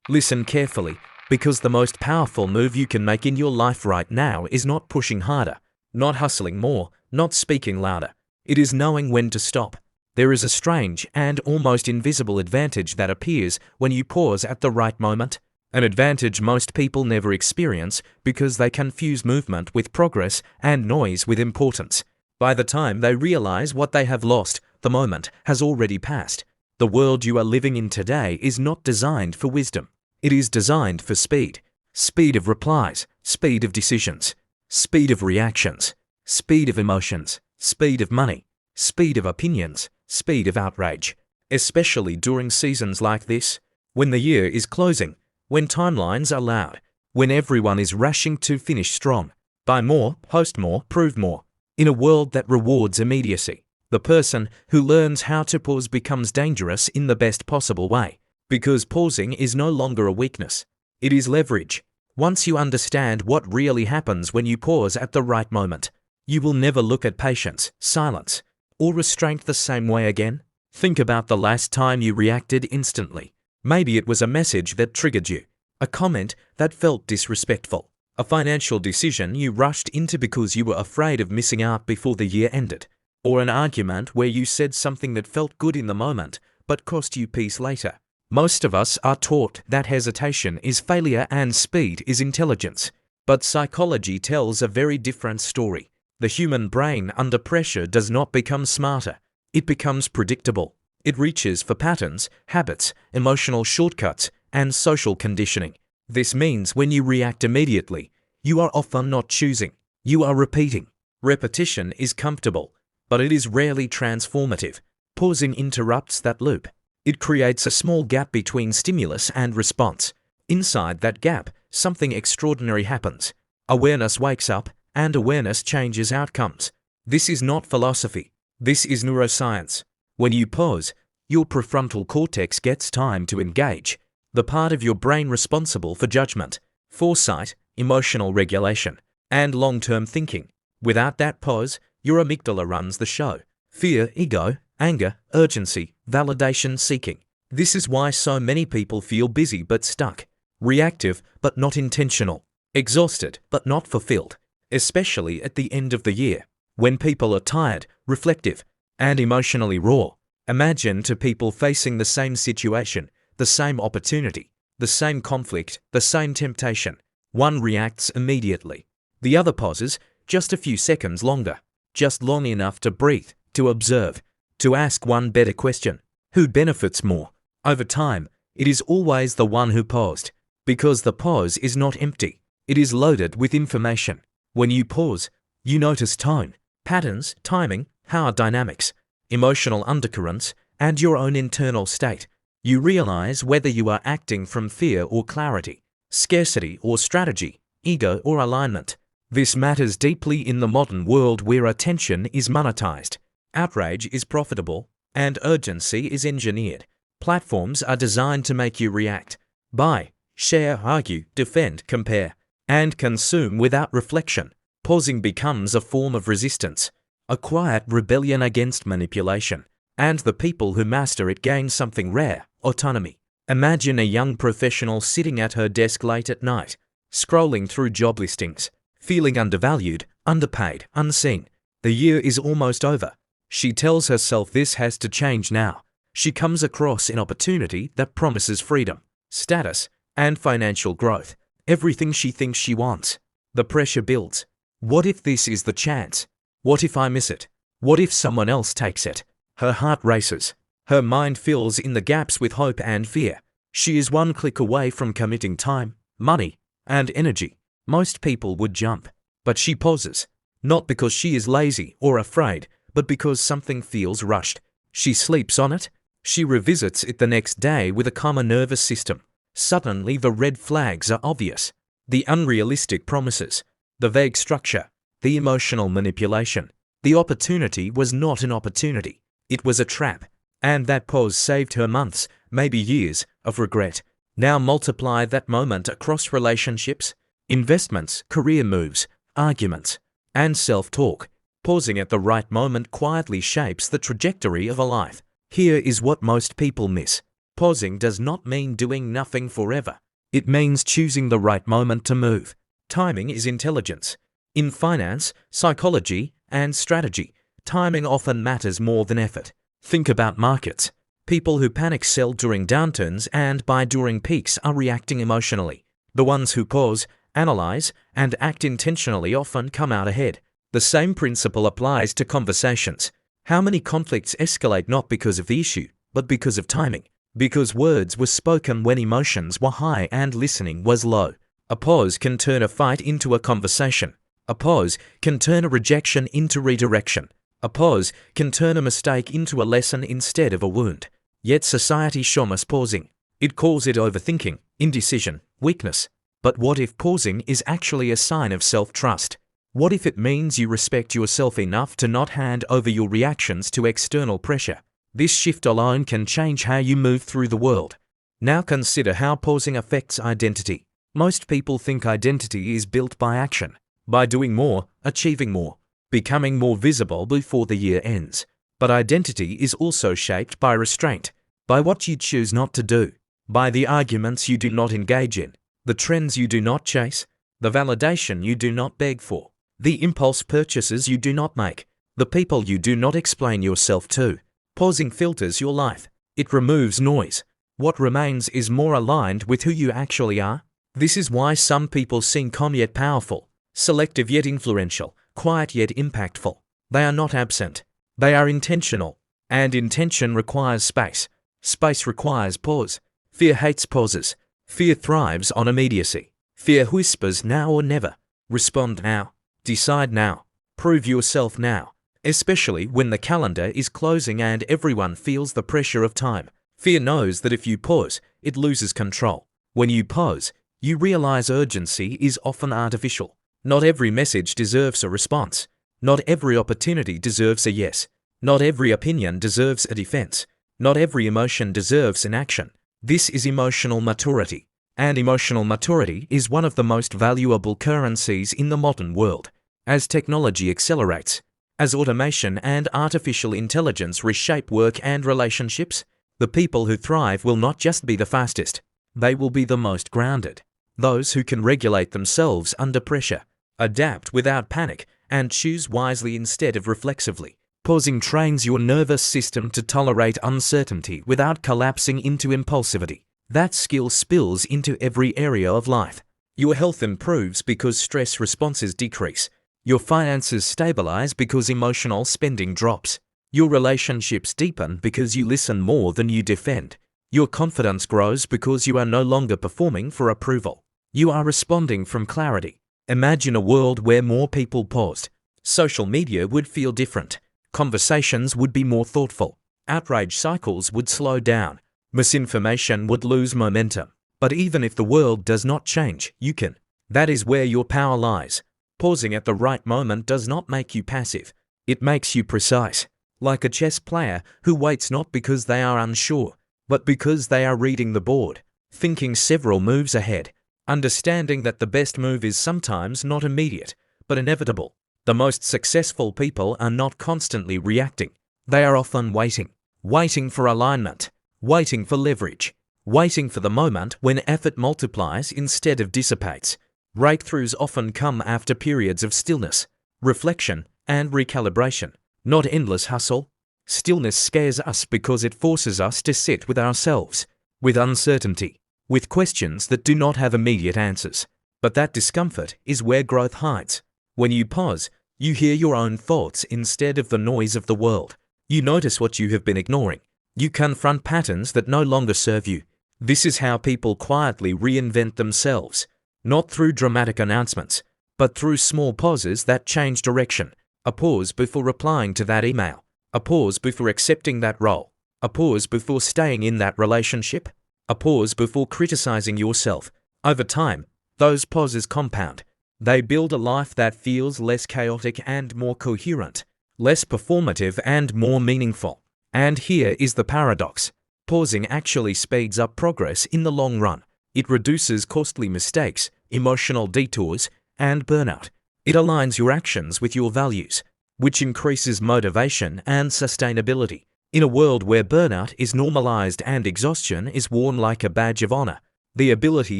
Listen carefully, because the most powerful move you can make in your life right now is not pushing harder, not hustling more, not speaking louder. It is knowing when to stop. There is a strange and almost invisible advantage that appears when you pause at the right moment. An advantage most people never experience because they confuse movement with progress and noise with importance. By the time they realize what they have lost, the moment has already passed. The world you are living in today is not designed for wisdom. It is designed for speed. Speed of replies, speed of decisions, speed of reactions, speed of emotions, speed of money, speed of opinions, speed of outrage. Especially during seasons like this, when the year is closing, when timelines are loud, when everyone is rushing to finish strong. Buy more, post more, prove more. In a world that rewards immediacy, the person who learns how to pause becomes dangerous in the best possible way. Because pausing is no longer a weakness. It is leverage. Once you understand what really happens when you pause at the right moment, you will never look at patience, silence, or restraint the same way again. Think about the last time you reacted instantly. Maybe it was a message that triggered you, a comment that felt disrespectful, a financial decision you rushed into because you were afraid of missing out before the year ended, or an argument where you said something that felt good in the moment but cost you peace later. Most of us are taught that hesitation is failure and speed is intelligence. But psychology tells a very different story. The human brain under pressure does not become smarter. It becomes predictable. It reaches for patterns, habits, emotional shortcuts, and social conditioning. This means when you react immediately, you are often not choosing. You are repeating. Repetition is comfortable, but it is rarely transformative. Pausing interrupts that loop. It creates a small gap between stimulus and response. Inside that gap, something extraordinary happens. Awareness wakes up, and awareness changes outcomes. This is not philosophy. This is neuroscience. When you pause, your prefrontal cortex gets time to engage, the part of your brain responsible for judgment, foresight, emotional regulation, and long-term thinking. Without that pause, your amygdala runs the show. Fear, ego, anger, urgency, validation seeking. This is why so many people feel busy but stuck, reactive but not intentional, exhausted but not fulfilled, especially at the end of the year, when people are tired, reflective, and emotionally raw. Imagine two people facing the same situation, the same opportunity, the same conflict, the same temptation. One reacts immediately. The other pauses just a few seconds longer, just long enough to breathe, to observe, to ask one better question. Who benefits more? Over time, it is always the one who paused, because the pause is not empty. It is loaded with information. When you pause, you notice tone, patterns, timing, power dynamics, emotional undercurrents, and your own internal state. You realize whether you are acting from fear or clarity, scarcity or strategy, ego or alignment. This matters deeply in the modern world where attention is monetized, outrage is profitable, and urgency is engineered. Platforms are designed to make you react, buy, share, argue, defend, compare, and consume without reflection. Pausing becomes a form of resistance, a quiet rebellion against manipulation, and the people who master it gain something rare: autonomy. Imagine a young professional sitting at her desk late at night, scrolling through job listings, feeling undervalued, underpaid, unseen. The year is almost over. She tells herself this has to change now. She comes across an opportunity that promises freedom, status, and financial growth. Everything she thinks she wants. The pressure builds. What if this is the chance? What if I miss it? What if someone else takes it? Her heart races. Her mind fills in the gaps with hope and fear. She is one click away from committing time, money, and energy. Most people would jump, but she pauses, not because she is lazy or afraid, but because something feels rushed. She sleeps on it. She revisits it the next day with a calmer nervous system. Suddenly the red flags are obvious. The unrealistic promises, the vague structure, the emotional manipulation. The opportunity was not an opportunity. It was a trap. And that pause saved her months, maybe years, of regret. Now multiply that moment across relationships, investments, career moves, arguments, and self-talk. Pausing at the right moment quietly shapes the trajectory of a life. Here is what most people miss. Pausing does not mean doing nothing forever. It means choosing the right moment to move. Timing is intelligence. In finance, psychology, and strategy, timing often matters more than effort. Think about markets. People who panic sell during downturns and buy during peaks are reacting emotionally. The ones who pause, analyze, and act intentionally often come out ahead. The same principle applies to conversations. How many conflicts escalate not because of the issue, but because of timing? Because words were spoken when emotions were high and listening was low. A pause can turn a fight into a conversation. A pause can turn a rejection into redirection. A pause can turn a mistake into a lesson instead of a wound. Yet society shames us pausing. It calls it overthinking, indecision, weakness. But what if pausing is actually a sign of self-trust? What if it means you respect yourself enough to not hand over your reactions to external pressure? This shift alone can change how you move through the world. Now consider how pausing affects identity. Most people think identity is built by action, by doing more, achieving more, becoming more visible before the year ends. But identity is also shaped by restraint, by what you choose not to do, by the arguments you do not engage in, the trends you do not chase, the validation you do not beg for, the impulse purchases you do not make, the people you do not explain yourself to. Pausing filters your life. It removes noise. What remains is more aligned with who you actually are. This is why some people seem calm yet powerful, selective yet influential, quiet yet impactful. They are not absent. They are intentional. And intention requires space. Space requires pause. Fear hates pauses. Fear thrives on immediacy. Fear whispers now or never. Respond now. Decide now. Prove yourself now. Especially when the calendar is closing and everyone feels the pressure of time. Fear knows that if you pause, it loses control. When you pause, you realize urgency is often artificial. Not every message deserves a response. Not every opportunity deserves a yes. Not every opinion deserves a defense. Not every emotion deserves an action. This is emotional maturity. And emotional maturity is one of the most valuable currencies in the modern world. As technology accelerates, as automation and artificial intelligence reshape work and relationships, the people who thrive will not just be the fastest, they will be the most grounded. Those who can regulate themselves under pressure, adapt without panic, and choose wisely instead of reflexively. Pausing trains your nervous system to tolerate uncertainty without collapsing into impulsivity. That skill spills into every area of life. Your health improves because stress responses decrease. Your finances stabilize because emotional spending drops. Your relationships deepen because you listen more than you defend. Your confidence grows because you are no longer performing for approval. You are responding from clarity. Imagine a world where more people paused. Social media would feel different. Conversations would be more thoughtful. Outrage cycles would slow down. Misinformation would lose momentum. But even if the world does not change, you can. That is where your power lies. Pausing at the right moment does not make you passive. It makes you precise. Like a chess player who waits not because they are unsure, but because they are reading the board, thinking several moves ahead, understanding that the best move is sometimes not immediate, but inevitable. The most successful people are not constantly reacting. They are often waiting. Waiting for alignment. Waiting for leverage. Waiting for the moment when effort multiplies instead of dissipates. Breakthroughs often come after periods of stillness, reflection, and recalibration, not endless hustle. Stillness scares us because it forces us to sit with ourselves, with uncertainty, with questions that do not have immediate answers. But that discomfort is where growth hides. When you pause, you hear your own thoughts instead of the noise of the world. You notice what you have been ignoring. You confront patterns that no longer serve you. This is how people quietly reinvent themselves, not through dramatic announcements, but through small pauses that change direction. A pause before replying to that email. A pause before accepting that role. A pause before staying in that relationship. A pause before criticizing yourself. Over time, those pauses compound. They build a life that feels less chaotic and more coherent, less performative and more meaningful. And here is the paradox. Pausing actually speeds up progress in the long run. It reduces costly mistakes, emotional detours, and burnout. It aligns your actions with your values, which increases motivation and sustainability. In a world where burnout is normalized and exhaustion is worn like a badge of honor, the ability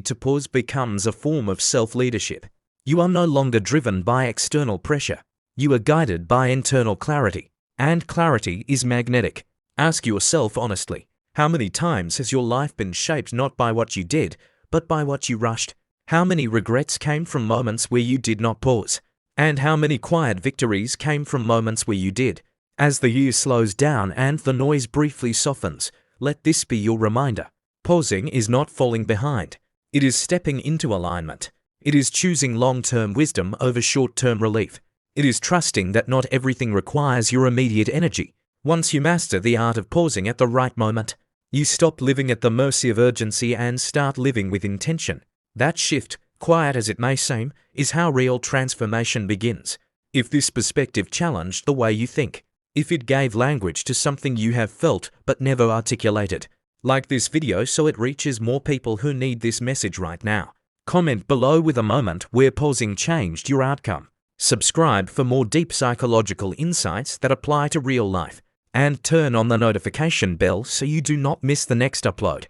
to pause becomes a form of self-leadership. You are no longer driven by external pressure. You are guided by internal clarity. And clarity is magnetic. Ask yourself honestly, how many times has your life been shaped not by what you did, but by what you rushed? How many regrets came from moments where you did not pause? And how many quiet victories came from moments where you did? As the year slows down and the noise briefly softens, let this be your reminder. Pausing is not falling behind. It is stepping into alignment. It is choosing long-term wisdom over short-term relief. It is trusting that not everything requires your immediate energy. Once you master the art of pausing at the right moment, you stop living at the mercy of urgency and start living with intention. That shift, quiet as it may seem, is how real transformation begins. If this perspective challenged the way you think, if it gave language to something you have felt but never articulated, like this video so it reaches more people who need this message right now. Comment below with a moment where pausing changed your outcome. Subscribe for more deep psychological insights that apply to real life. And turn on the notification bell so you do not miss the next upload.